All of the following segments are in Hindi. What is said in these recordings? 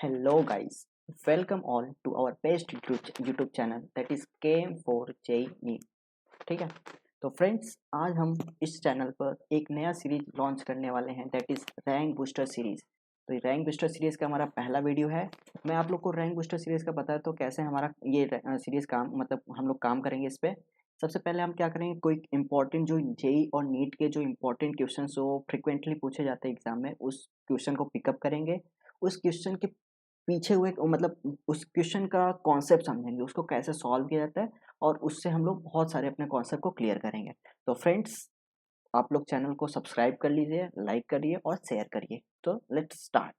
Hello guys, welcome all to our best YouTube channel that is KM for JEE। ठीक है, तो फ्रेंड्स आज हम इस चैनल पर एक नया सीरीज लॉन्च करने वाले हैं that is rank booster series. तो रैंक बूस्टर सीरीज का हमारा पहला वीडियो है। मैं आप लोग को रैंक बूस्टर सीरीज का पता है तो कैसे हमारा ये सीरीज काम मतलब हम लोग काम करेंगे इस पर। सबसे पहले हम क्या करेंगे, कोई इंपॉर्टेंट जो जेई और नीट के जो इंपॉर्टेंट क्वेश्चन जो फ्रिक्वेंटली पूछे जाते हैं एग्जाम में उस क्वेश्चन को पिकअप करेंगे। उस क्वेश्चन के पीछे हुए मतलब उस क्वेश्चन का कॉन्सेप्ट समझेंगे, उसको कैसे सॉल्व किया जाता है और उससे हम लोग बहुत सारे अपने कॉन्सेप्ट को क्लियर करेंगे। तो फ्रेंड्स आप लोग चैनल को सब्सक्राइब कर लीजिए, लाइक करिए और शेयर करिए। तो लेट्स स्टार्ट।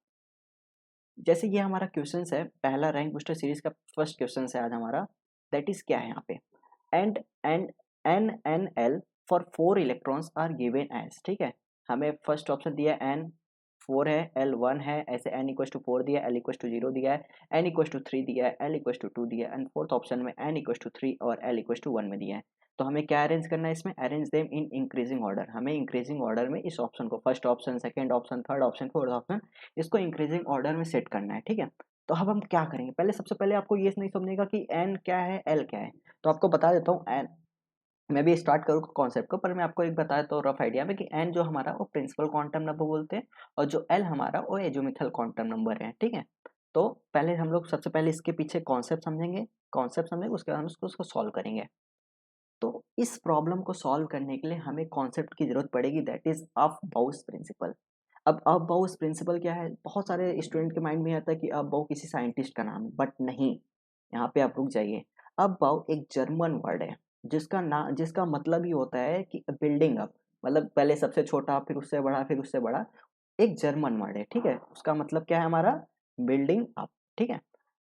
जैसे ये हमारा क्वेश्चन है, पहला रैंक बूस्टर सीरीज का फर्स्ट क्वेश्चन है आज हमारा। दैट इज क्या है यहाँ पे, and and NNL for 4 electrons are given as. ठीक है, हमें फर्स्ट ऑप्शन दिया n 4 है, l 1 है, ऐसे n इक्वल टू 4 दिया, l इक्वल टू 0 दिया है, n इक्वल टू 3 दिया है, l इक्वल टू 2 दिया है एंड फोर्थ ऑप्शन में n इक्वल टू 3 और l इक्वल टू 1 में दिया है। तो हमें क्या अरेंज करना है इसमें, arrange them in increasing order. हमें इंक्रीजिंग ऑर्डर में इस ऑप्शन को first option, second option, third option, fourth option इसको इंक्रीजिंग ऑर्डर में सेट करना है। ठीक है, तो अब हम क्या करेंगे, पहले सबसे पहले आपको ये नहीं समझेगा कि n क्या है l क्या है। तो आपको बता देता हूँ n, मैं भी स्टार्ट करूँ कॉन्सेप्ट को, पर मैं आपको एक बताया तो रफ आइडिया में कि n जो हमारा वो प्रिंसिपल क्वांटम नंबर बोलते हैं और जो l हमारा वो एजोमिथल क्वांटम नंबर है। ठीक है, तो पहले हम लोग सबसे पहले इसके पीछे कॉन्सेप्ट समझेंगे, उसके बाद हम उसको सॉल्व करेंगे। तो इस प्रॉब्लम को सॉल्व करने के लिए हमें कॉन्सेप्ट की जरूरत पड़ेगी दैट इज अफ बाउस प्रिंसिपल। अब अफ बाउस प्रिंसिपल क्या है, बहुत सारे स्टूडेंट के माइंड में आता है कि अफ बाउ किसी साइंटिस्ट का नाम है, बट नहीं, यहाँ पे आप रुक जाइए। अफ बाउ एक जर्मन वर्ड है जिसका मतलब ही होता है कि बिल्डिंग अप, मतलब पहले सबसे छोटा फिर उससे बड़ा फिर उससे बड़ा। एक जर्मन वर्ड है, ठीक है, उसका मतलब क्या है हमारा, बिल्डिंग अप। ठीक है,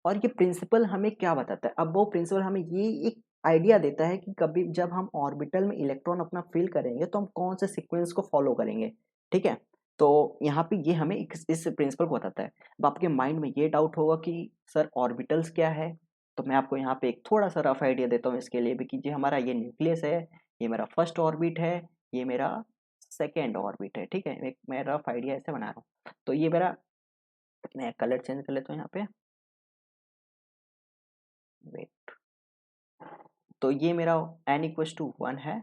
और ये प्रिंसिपल हमें क्या बताता है, अब वो प्रिंसिपल हमें ये एक आइडिया देता है कि कभी जब हम ऑर्बिटल में इलेक्ट्रॉन अपना फिल करेंगे तो हम कौन से सीक्वेंस को फॉलो करेंगे। ठीक है, तो यहाँ पे ये हमें इस प्रिंसिपल को बताता है। अब आपके माइंड में ये डाउट होगा कि सर ऑर्बिटल्स क्या है, तो मैं आपको यहाँ पे एक थोड़ा सा रफ आइडिया देता हूँ इसके लिए भी कि जो हमारा ये न्यूक्लियस है, ये मेरा फर्स्ट ऑर्बिट है, ये मेरा सेकेंड ऑर्बिट है। ठीक है, एक मैं रफ आइडिया ऐसे बना रहा हूँ। तो ये मेरा, मैं कलर चेंज कर लेता हूँ यहाँ पे, वेट। तो ये मेरा n इक्वल टू 1 है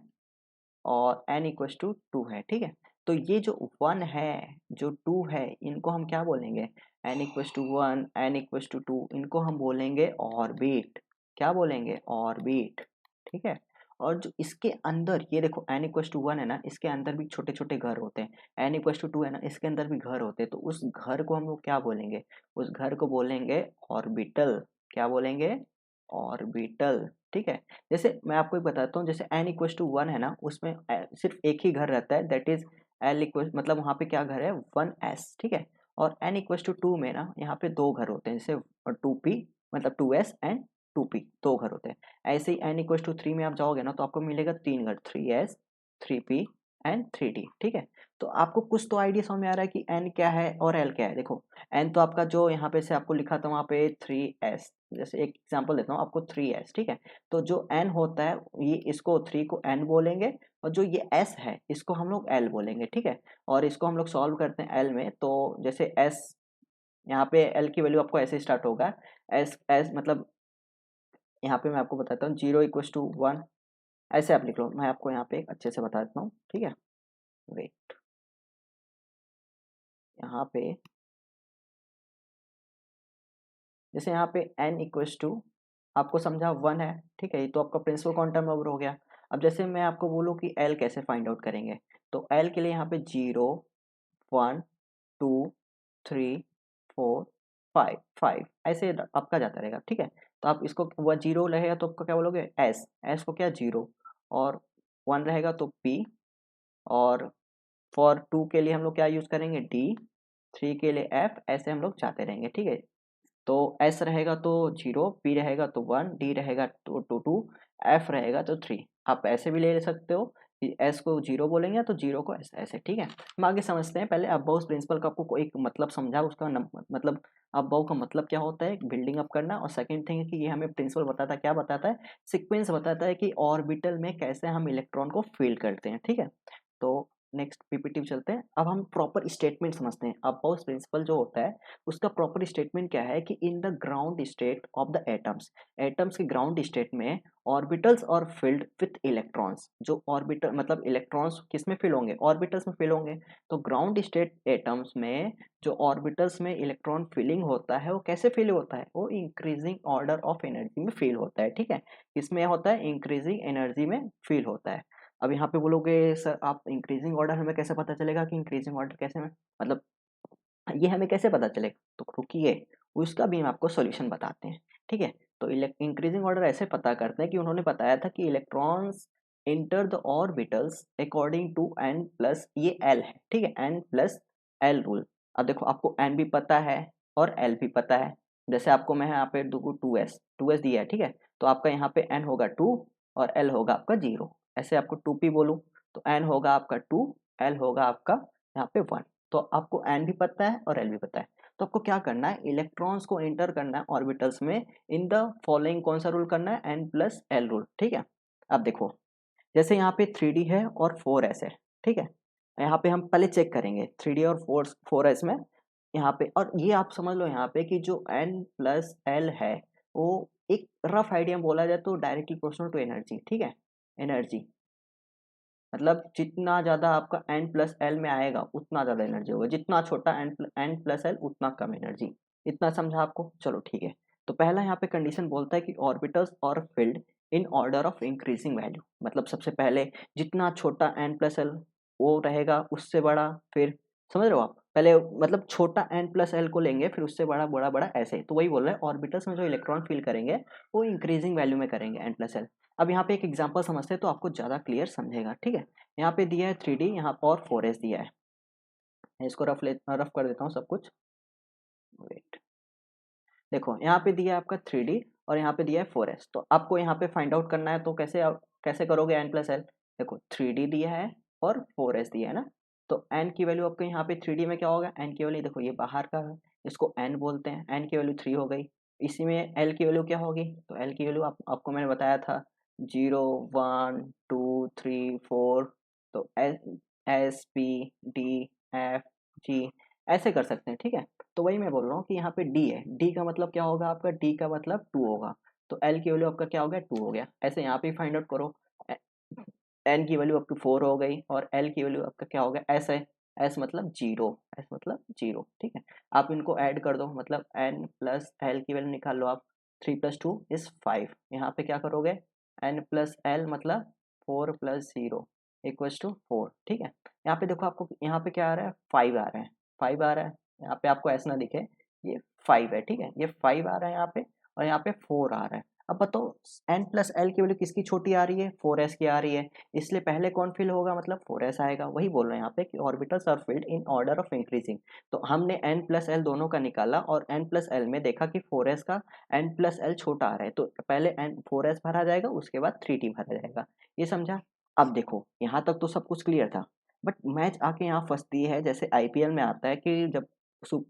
और n इक्वल टू 2 है। ठीक है, तो ये जो 1 है जो 2 है इनको हम क्या बोलेंगे, n equal to 1 n equal to 2 इनको हम बोलेंगे ऑर्बिट। क्या बोलेंगे, ऑर्बिट। ठीक है, और जो इसके अंदर ये देखो n इक्वल टू 1 है ना, इसके अंदर भी छोटे छोटे घर होते हैं, n इक्वल टू 2 है ना, इसके अंदर भी घर होते हैं। तो उस घर को हम लोग क्या बोलेंगे, उस घर को बोलेंगे ऑर्बिटल। क्या बोलेंगे, ऑर्बिटल। ठीक है, जैसे मैं आपको एक बताता हूँ, जैसे n इक्वल टू 1 है ना, उसमें सिर्फ एक ही घर रहता है दैट इज l इक्वल, मतलब वहाँ पे क्या घर है 1s। ठीक है, और n इक्वल टू 2 में ना यहाँ पे दो घर होते हैं, जैसे 2p, मतलब 2s एंड 2p, दो घर होते हैं। ऐसे ही n इक्वल टू 3 में आप जाओगे ना तो आपको मिलेगा तीन घर, 3s 3p एंड 3d। ठीक है, तो आपको कुछ तो आइडिया समझ में आ रहा है कि n क्या है और l क्या है। देखो n तो आपका जो यहाँ पे से आपको लिखा था वहाँ पे 3s, जैसे एक एग्जांपल देता हूँ आपको 3s। ठीक है, तो जो n होता है ये इसको 3 को n बोलेंगे और जो ये s है इसको हम लोग l बोलेंगे। ठीक है, और इसको हम लोग सॉल्व करते हैं l में, तो जैसे s यहाँ पे l की वैल्यू आपको ऐसे स्टार्ट होगा, s मतलब यहाँ पे मैं आपको बताता हूँ 0 इक्वल टू 1, ऐसे आप लिख लो, मैं आपको यहाँ पे अच्छे से बता देता हूँ। ठीक है, वेट, यहाँ पे जैसे यहाँ पे n इक्वल्स टू आपको समझा 1 है। ठीक है, ये तो आपका प्रिंसिपल क्वांटम नंबर हो गया। अब जैसे मैं आपको बोलूँ कि l कैसे फाइंड आउट करेंगे, तो l के लिए यहाँ पे 0 1 2 3 4 5 5 ऐसे आपका जाता रहेगा। ठीक है, तो आप इसको वह 0 रहेगा तो आपको क्या बोलोगे, s को क्या 0, और 1 रहेगा तो p, और फॉर 2 के लिए हम लोग क्या यूज़ करेंगे, d, 3 के लिए f, ऐसे हम लोग जाते रहेंगे। ठीक है, तो S रहेगा तो 0, P रहेगा तो 1, D रहेगा तो 2, F रहेगा तो 3। आप ऐसे भी ले सकते हो कि S को 0 बोलेंगे तो 0 को ऐसे ऐसे। ठीक है, हम आगे समझते हैं। पहले अबाउट प्रिंसिपल का आपको एक मतलब समझा, उसका मतलब अबाउट का मतलब क्या होता है, बिल्डिंग अप करना। और सेकंड थिंग है कि ये हमें प्रिंसिपल बताता है, क्या बताता है, सीक्वेंस बताता है कि ऑर्बिटल में कैसे हम इलेक्ट्रॉन को फील करते हैं। ठीक है, तो नेक्स्ट पीपीटी पे चलते हैं। अब हम प्रॉपर स्टेटमेंट समझते हैं। अब पाउस प्रिंसिपल जो होता है उसका प्रॉपर स्टेटमेंट क्या है कि in the ground state of the atoms, atoms के ग्राउंड स्टेट में ऑर्बिटल्स और फिल्ड विथ इलेक्ट्रॉन्स, जो ऑर्बिटल मतलब इलेक्ट्रॉन्स किस में फिल होंगे, ऑर्बिटल्स में फिल होंगे। तो ग्राउंड स्टेट एटम्स में जो ऑर्बिटल्स में इलेक्ट्रॉन फिलिंग होता है वो कैसे फिल होता है, वो इंक्रीजिंग ऑर्डर ऑफ एनर्जी में फिल होता है। ठीक है, किसमें होता है, इंक्रीजिंग एनर्जी में फिल होता है। अब यहाँ पे बोलोगे सर आप इंक्रीजिंग ऑर्डर हमें कैसे पता चलेगा कि इंक्रीजिंग ऑर्डर कैसे में मतलब ये हमें कैसे पता चलेगा, तो रुकिए उसका भी हम आपको सॉल्यूशन बताते हैं। ठीक है, तो इंक्रीजिंग ऑर्डर ऐसे पता करते हैं कि उन्होंने बताया था कि electrons enter the orbitals according to n plus ये एल है। ठीक है, एन प्लस एल रूल। अब देखो आपको एन भी पता है और एल भी पता है। जैसे आपको मैं यहाँ पे दूंगा टू एस दिया है। ठीक है, तो आपका यहाँ पे एन होगा 2 और एल होगा आपका 0। ऐसे आपको 2p बोलूँ तो एन होगा आपका 2, एल होगा आपका यहाँ पे 1। तो आपको एन भी पता है और एल भी पता है। तो आपको क्या करना है, इलेक्ट्रॉन्स को एंटर करना है ऑर्बिटल्स में इन द फॉलोइंग कौन सा रूल करना है, एन प्लस एल रूल। ठीक है, अब देखो जैसे यहाँ पे 3D है और 4s है। ठीक है, यहाँ पे हम पहले चेक करेंगे 3D और 4s में यहाँ पे, और ये आप समझ लो यहाँ पे कि जो एन प्लस एल है वो एक रफ आइडिया बोला जाए तो डायरेक्टली प्रोपोर्शनल टू एनर्जी। ठीक है, एनर्जी मतलब जितना ज़्यादा आपका n प्लस एल में आएगा उतना ज़्यादा एनर्जी होगा, जितना छोटा n प्लस एल उतना कम एनर्जी। इतना समझा आपको, चलो ठीक है। तो पहला यहाँ पे कंडीशन बोलता है कि ऑर्बिटल्स और field in order of increasing value, मतलब सबसे पहले जितना छोटा n प्लस एल वो रहेगा उससे बड़ा, फिर समझ रहे हो आप, पहले मतलब छोटा n प्लस एल को लेंगे फिर उससे बड़ा बड़ा बड़ा ऐसे। तो वही बोल रहे हैं ऑर्बिटल्स में जो इलेक्ट्रॉन फील करेंगे वो इंक्रीजिंग वैल्यू में करेंगे n प्लस एल। अब यहाँ पे एक एग्जांपल समझते हैं तो आपको ज़्यादा क्लियर समझेगा। ठीक है, यहाँ पे दिया है 3D यहाँ और 4s दिया है। मैं इसको रफ कर देता हूँ सब कुछ। वेट, देखो यहाँ पे दिया है आपका 3D और यहाँ पे दिया है 4s। तो आपको यहाँ पे फाइंड आउट करना है तो कैसे कैसे करोगे n प्लस एल। देखो 3D दिया है और 4s दिया है ना, तो n की वैल्यू आपको यहाँ पे 3D में क्या होगा, n की वैल्यू देखो ये बाहर का है, इसको n बोलते हैं, n की वैल्यू 3 हो गई। इसी में l की वैल्यू क्या होगी, तो l की वैल्यू आपको मैंने बताया था 0 1 2 3 4। तो S P D F G ऐसे कर सकते हैं। ठीक है, तो वही मैं बोल रहा हूँ कि यहाँ पे डी है, डी का मतलब क्या होगा आपका, डी का मतलब 2 होगा। तो एल की वैल्यू आपका क्या हो गया, 2 हो गया। ऐसे यहाँ पे फाइंड आउट करो, एन की वैल्यू आपकी 4 हो गई और एल की वैल्यू आपका क्या हो गया, एस है, एस मतलब 0, एस मतलब 0। ठीक है, आप इनको ऐड कर दो, मतलब एन प्लस एल की वैल्यू निकाल लो आप, 3 + 2 = 5। यहाँ पे क्या करोगे, एन प्लस एल मतलब 4 + 0 = 4। ठीक है, यहाँ पे देखो आपको यहाँ पे क्या आ रहा है, 5 आ रहा है, 5 आ रहा है। यहाँ पे आपको ऐसा ना दिखे, ये 5 है। ठीक है, ये 5 आ रहा है यहाँ पे और यहाँ पे 4 आ रहा है। अब बताओ एन प्लस एल की वैल्यू किसकी छोटी आ रही है, 4s की आ रही है, इसलिए पहले कौन फिल होगा, मतलब 4s आएगा। वही बोल रहे हैं यहाँ पे कि orbitals are filled in order of increasing. तो हमने n प्लस एल दोनों का निकाला और n प्लस एल में देखा कि 4s का n प्लस एल छोटा आ रहा है, तो पहले n 4s भरा जाएगा उसके बाद 3t भरा जाएगा। ये समझा। अब देखो यहाँ तक तो सब कुछ क्लियर था, बट मैच आके यहाँ फंसती है। जैसे आईपीएल में आता है कि जब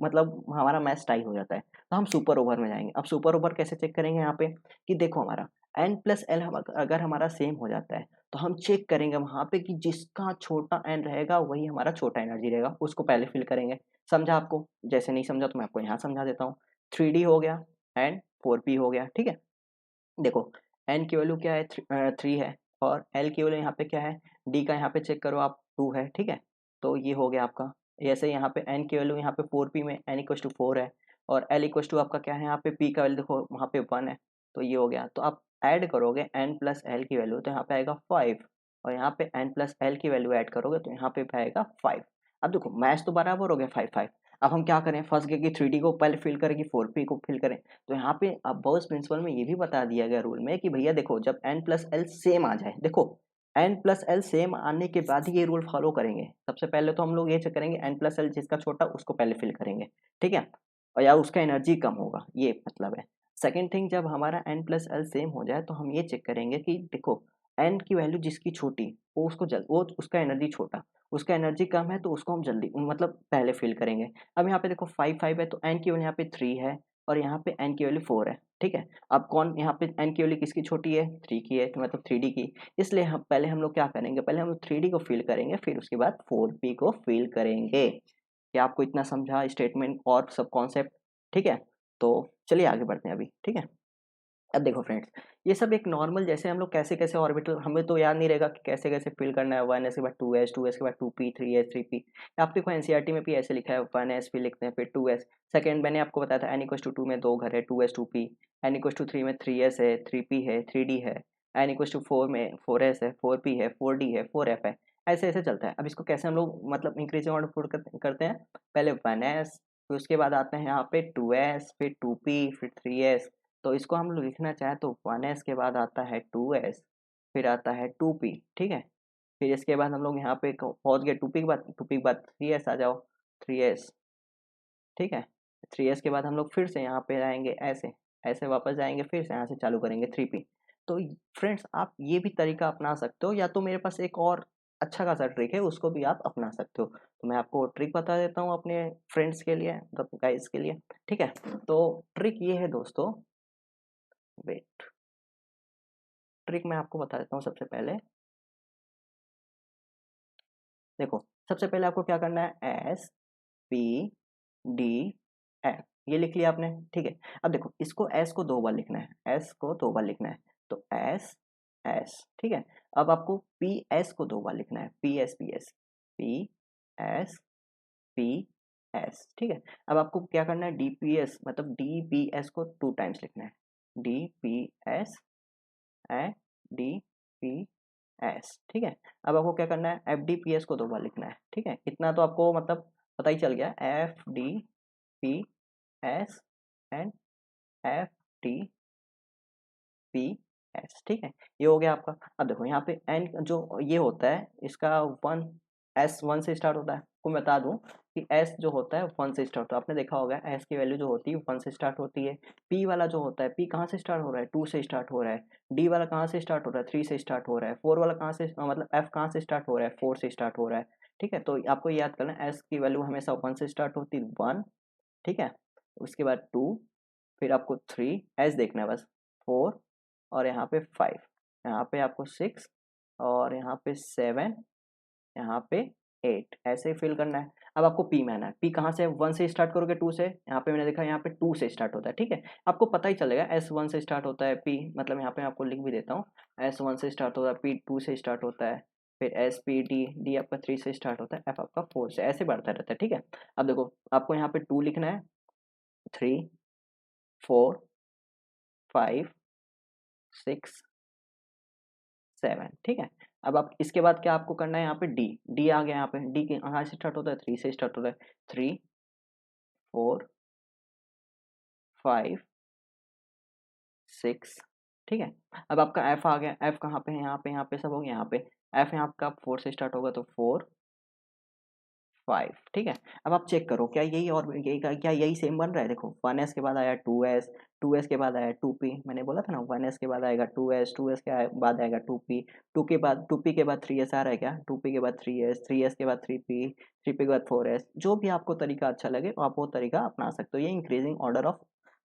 मतलब हमारा मैच टाई हो जाता है तो हम सुपर ओवर में जाएंगे। अब सुपर ओवर कैसे चेक करेंगे यहाँ पे, कि देखो हमारा n प्लस एल अगर हमारा सेम हो जाता है तो हम चेक करेंगे वहां पे कि जिसका छोटा n रहेगा वही हमारा छोटा एनर्जी रहेगा, उसको पहले फिल करेंगे। समझा आपको, जैसे नहीं समझा तो मैं आपको यहाँ समझा देता हूँ। 3D हो गया एंड 4p हो गया। ठीक है, देखो n की वैल्यू क्या है, 3 है और l की वैल्यू यहाँ पे क्या है, d का यहाँ पे चेक करो आप 2 है। ठीक है, तो ये हो गया आपका। ऐसे यहाँ पे n की वैल्यू यहाँ पे 4p में n = 4 है और l = आपका क्या है, यहाँ पे p का वैल्यू देखो वहाँ पे 1 है, तो ये हो गया। तो आप ऐड करोगे n प्लस एल की वैल्यू तो यहाँ पे आएगा 5 और यहाँ पे n प्लस एल की वैल्यू ऐड करोगे तो यहाँ पे आएगा 5। अब देखो मैच तो बराबर हो गया 5-5। अब हम क्या करें, फंस गए कि 3D को पहले फिल करें कि 4p को फिल करें। तो यहाँ पे अब बॉस प्रिंसिपल में ये भी बता दिया गया रूल में कि भैया देखो जब n प्लस एल सेम आ जाए, देखो n प्लस एल सेम आने के बाद ही ये रूल फॉलो करेंगे। सबसे पहले तो हम लोग ये चेक करेंगे n प्लस एल जिसका छोटा उसको पहले फिल करेंगे। ठीक है, और या उसका एनर्जी कम होगा, ये मतलब है। सेकेंड थिंग, जब हमारा n प्लस एल सेम हो जाए तो हम ये चेक करेंगे कि देखो n की वैल्यू जिसकी छोटी वो उसको वो उसका एनर्जी छोटा, उसका एनर्जी कम है तो उसको हम जल्दी मतलब पहले फिल करेंगे। अब यहाँ पे देखो 5-5 है तो n की वैल्यू यहाँ पे 3 है और यहाँ पे n की वैल्यू 4 है, ठीक है। अब कौन यहाँ पे n की वैल्यू किसकी छोटी है, 3 की है, तो मतलब 3D की। इसलिए हम पहले हम लोग क्या करेंगे, पहले हम लोग 3D को फिल करेंगे, फिर उसके बाद 4P को फिल करेंगे। क्या आपको इतना समझा स्टेटमेंट और सब कॉन्सेप्ट, ठीक है। तो चलिए आगे बढ़ते हैं अभी, ठीक है। अब देखो फ्रेंड्स, ये सब एक नॉर्मल, जैसे हम लोग कैसे कैसे ऑर्बिटल, हमें तो याद नहीं रहेगा कि कैसे कैसे फिल करना है। 1s के बाद 2s, 2s के बाद 2p, 3s, 3p। आप देखो एनसीईआरटी में भी ऐसे लिखा है, 1s फिर लिखते हैं, फिर 2s। सेकंड मैंने आपको बताया था n=2 में 2 घर है, 2s 2p। n=3 में 3s है, 3p है, 3d है। n=4 में 4s है, 4p है, 4d है, 4f है। ऐसे ऐसे चलता है। अब इसको कैसे हम लोग मतलब इंक्रीजिंग ऑर्डर पुट करते हैं, पहले 1s, फिर उसके बाद आते हैं यहाँ पे 2s, फिर 2p, फिर 3s। तो इसको हम लोग लिखना चाहें तो 1s के बाद आता है 2s, फिर आता है 2p, ठीक है। फिर इसके बाद हम लोग यहाँ पे पहुँच गए 2p के बाद 3s आ जाओ, 3s, ठीक है। 3s के बाद हम लोग फिर से यहाँ पे आएंगे, ऐसे ऐसे वापस जाएंगे, फिर से यहाँ से चालू करेंगे 3p। तो फ्रेंड्स आप ये भी तरीका अपना सकते हो, या तो मेरे पास एक और अच्छा खासा ट्रिक है, उसको भी आप अपना सकते हो। तो मैं आपको ट्रिक बता देता हूँ अपने फ्रेंड्स के लिए, मतलब गाइस के लिए, ठीक है। तो ट्रिक ये है दोस्तों, वेट, ट्रिक मैं आपको बता देता हूँ सबसे पहले। देखो, सबसे पहले आपको क्या करना है, एस पी डी एफ, ये लिख लिया आपने, ठीक है। अब देखो, इसको एस को 2 बार लिखना है, एस को 2 बार लिखना है, तो एस एस, ठीक है। अब आपको पी एस को 2 बार लिखना है, P S P S, P S, P S, ठीक है। अब आपको क्या करना है, डी पी एस मतलब डी पी एस को 2 टाइम्स लिखना है, D P S and D P S, ठीक है। अब आपको क्या करना है, एफ डी पी एस को 2 बार लिखना है, ठीक है। इतना तो आपको मतलब पता ही चल गया, F D P S and F D P S, ठीक है। ये हो गया आपका। अब देखो यहाँ पे एन जो ये होता है इसका 1, एस 1 से स्टार्ट होता है। आपको मैं बता दूं कि एस जो होता है 1 से स्टार्ट होता है, आपने देखा होगा एस की वैल्यू जो होती है 1 से स्टार्ट होती है। पी वाला जो होता है, पी कहाँ से स्टार्ट हो रहा है, 2 से स्टार्ट हो रहा है। डी वाला कहाँ से स्टार्ट हो रहा है, 3 से स्टार्ट हो रहा है। 4 वाला कहाँ से मतलब एफ कहाँ से स्टार्ट हो रहा है, 4 से स्टार्ट हो रहा है, ठीक है। तो आपको याद करना है एस की वैल्यू हमेशा 1 से स्टार्ट होती है, 1, ठीक है। उसके बाद 2, फिर आपको 3, एस देखना है बस, 4, और यहाँ पे 5, यहाँ पे आपको 6, और यहाँ पे 7, यहाँ पे 8, ऐसे ही फिल करना है। अब आपको पी में आना है, पी कहाँ से, 1 से स्टार्ट करोगे, 2 से, यहाँ पे मैंने देखा यहाँ पे 2 से स्टार्ट होता है, ठीक है। आपको पता ही चलेगा एस 1 से स्टार्ट होता है, पी मतलब यहाँ पे आपको लिख भी देता हूँ, एस 1 से स्टार्ट होता है, पी 2 से स्टार्ट होता है, फिर एस पी डी, डी आपका 3 से स्टार्ट होता है, एफ आपका 4 से, ऐसे बढ़ता रहता है, ठीक है। अब देखो आपको यहाँ पे 2 लिखना है, 3, 4, 5, 6, 7, ठीक है। अब आप इसके बाद क्या आपको करना है, यहाँ पे डी, डी आ गया, यहाँ पे डी के कहाँ से स्टार्ट होता है, 3 से स्टार्ट होता है, 3, 4, 5, 6, ठीक है। अब आपका एफ आ गया, एफ कहाँ पे है, यहाँ पे सब हो गया, यहाँ पे एफ यहाँ आपका 4 से स्टार्ट होगा, तो 4, 5, ठीक है। अब आप चेक करो क्या यही और यही क्या यही सेम बन रहा है। देखो 1s के बाद आया 2s, 2s के बाद आया 2p, मैंने बोला था ना 1s के बाद आएगा 2s, 2s के बाद आएगा 2p, 2p के बाद 3s आ रहा है क्या, 2p के बाद 3s, 3s के बाद 3p, 3p के बाद 4s। जो भी आपको तरीका अच्छा लगे आप वो तरीका अपना सकते हो। ये इंक्रीजिंग ऑर्डर ऑफ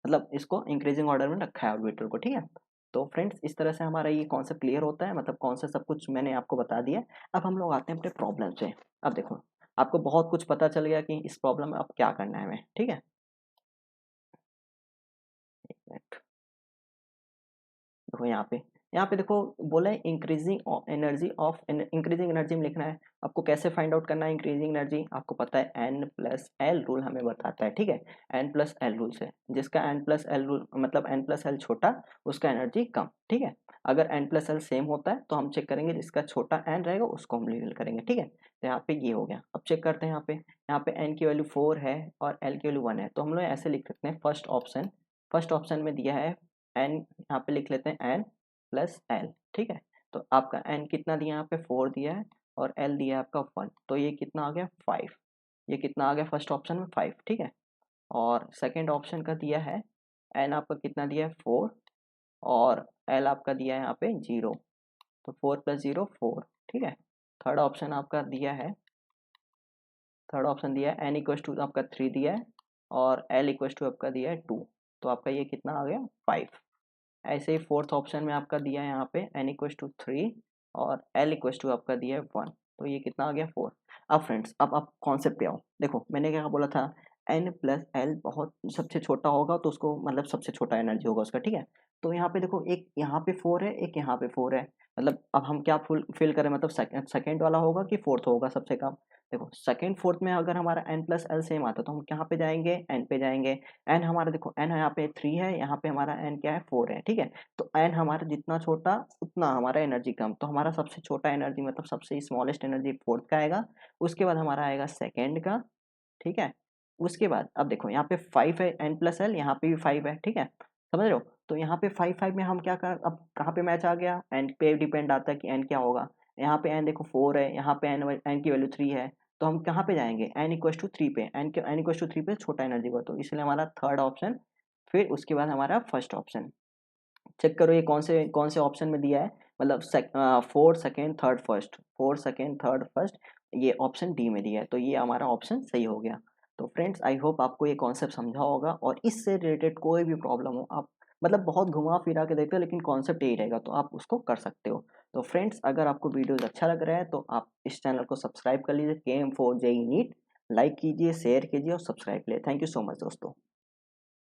मतलब इसको इंक्रीजिंग ऑर्डर में रखा है ऑर्बिटर को, ठीक है। तो फ्रेंड्स इस तरह से हमारा ये कॉन्सेप्ट क्लियर होता है, मतलब कॉन्सेप्ट सब कुछ मैंने आपको बता दिया। अब हम लोग आते हैं अपने प्रॉब्लम से। अब देखो आपको बहुत कुछ पता चल गया कि इस प्रॉब्लम में अब क्या करना है हमें, ठीक है। एक मिनट, देखो यहाँ पे देखो बोला है increasing energy of, increasing energy में लिखना है। आपको कैसे फाइंड आउट करना है इंक्रीजिंग एनर्जी, आपको पता है एन प्लस एल रूल हमें बताता है, ठीक है। एन प्लस एल रूल से, जिसका एन प्लस एल रूल मतलब एन प्लस एल छोटा उसका एनर्जी कम, ठीक है। अगर एन प्लस एल सेम होता है तो हम चेक करेंगे जिसका छोटा एन रहेगा उसको हम लील करेंगे, ठीक है। तो यहाँ पे ये हो गया। अब चेक करते हैं यहाँ पे एन की वैल्यू 4 है और एल की वैल्यू 1 है, तो हम लोग ऐसे लिख सकते हैं फर्स्ट ऑप्शन में दिया है एन, यहाँ पे लिख लेते हैं एन प्लस एल, ठीक है। तो आपका एन कितना दिया यहाँ पे 4 दिया है, और एल दिया है आपका 1, तो ये कितना आ गया 5। ये कितना आ गया फर्स्ट ऑप्शन में 5, ठीक है। और सेकंड ऑप्शन का दिया है एन आपका कितना दिया है 4, और एल आपका दिया है यहाँ पे 0, तो 4 + 0 4, ठीक है। थर्ड ऑप्शन आपका दिया है, थर्ड ऑप्शन दिया है एन इक्वल टू आपका 3 दिया है, और एल इक्वल टू आपका दिया है 2, तो आपका ये कितना आ गया 5। ऐसे ही फोर्थ ऑप्शन में आपका दिया है यहाँ पे n=3 और l आपका दिया है 1, तो ये कितना आ गया 4। अब फ्रेंड्स अब आप कॉन्सेप्ट पे आओ। देखो मैंने क्या बोला था, n प्लस एल बहुत सबसे छोटा होगा तो उसको मतलब सबसे छोटा एनर्जी होगा उसका, ठीक है। तो यहाँ पे देखो एक यहाँ पे 4 है, एक यहाँ पे 4 है, मतलब अब हम क्या फुल फिल करें, मतलब सेकंड वाला होगा कि फोर्थ होगा सबसे कम। देखो सेकंड फोर्थ में अगर हमारा n प्लस एल सेम आता तो हम कहाँ पे जाएंगे, n पे जाएंगे। n हमारा देखो n यहाँ पे 3 है, यहाँ पे हमारा n क्या है 4 है, ठीक है। तो n हमारा जितना छोटा उतना हमारा एनर्जी कम, तो हमारा सबसे छोटा एनर्जी मतलब सबसे स्मॉलेस्ट एनर्जी फोर्थ का आएगा। उसके बाद हमारा आएगा सेकंड का, ठीक है। उसके बाद अब देखो यहाँ पे 5 है, n प्लस एल, यहाँ पे भी 5 है, ठीक है, समझ रहे हो। तो यहाँ पे 5 में हम क्या कर, अब कहाँ पे मैच आ गया, n पे डिपेंड आता है कि n क्या होगा। यहाँ पे n देखो 4 है, यहाँ पे n की वैल्यू 3 है, तो हम कहाँ पे जाएंगे, n=3 पे, n=3 पे छोटा एनर्जी हुआ, तो इसलिए हमारा थर्ड ऑप्शन। फिर उसके बाद हमारा फर्स्ट ऑप्शन। चेक करो ये कौन से ऑप्शन में दिया है, मतलब 4 second third first, 4 second third first, ये ऑप्शन डी में दिया है, तो ये हमारा ऑप्शन सही हो गया। तो फ्रेंड्स आई होप आपको ये कॉन्सेप्ट समझा होगा, और इससे रिलेटेड कोई भी प्रॉब्लम हो आप मतलब बहुत घुमा फिरा के देखते हो लेकिन कॉन्सेप्ट यही रहेगा, तो आप उसको कर सकते हो। तो फ्रेंड्स अगर आपको वीडियोस अच्छा लग रहा है तो आप इस चैनल को सब्सक्राइब कर लीजिए, KM4JEE नीट, लाइक कीजिए, शेयर कीजिए और सब्सक्राइब कीजिए। थैंक यू सो मच दोस्तों।